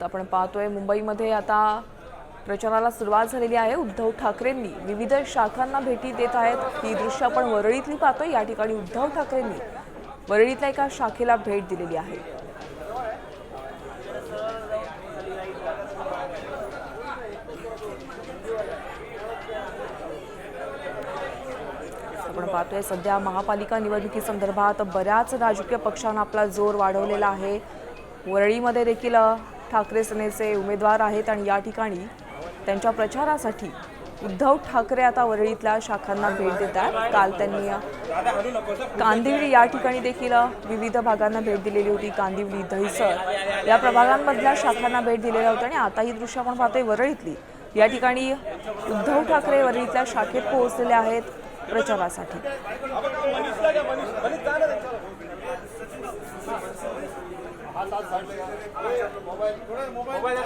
तर आपण पाहतोय मुंबईमध्ये आता प्रचाराला सुरुवात झालेली आहे। उद्धव ठाकरेंनी विविध शाखांना भेटी देत आहेत। ही दृश्य आपण वरळीतली पाहतोय। या ठिकाणी उद्धव ठाकरेंनी वरळीतल्या एका शाखेला भेट दिलेली आहे। आपण पाहतोय सध्या महापालिका निवडणुकीसंदर्भात बऱ्याच राजकीय पक्षांना आपला जोर वाढवलेला आहे। वरळीमध्ये देखील ठाकरे सेनेचे उमेदवार आहेत आणि या ठिकाणी त्यांच्या प्रचारासाठी उद्धव ठाकरे आता वरळीतल्या शाखांना भेट देतात। काल त्यांनी कांदिवली या ठिकाणी देखील विविध भागांना भेट दिलेली होती। कांदिवली, दहिसर या प्रभागांमधल्या शाखांना भेट दिलेल्या होत्या आणि आता ही दृश्य आपण पाहतोय वरळीतली। या ठिकाणी उद्धव ठाकरे वरळीतल्या शाखेत पोहोचलेले आहेत प्रचारासाठी। मोबाइल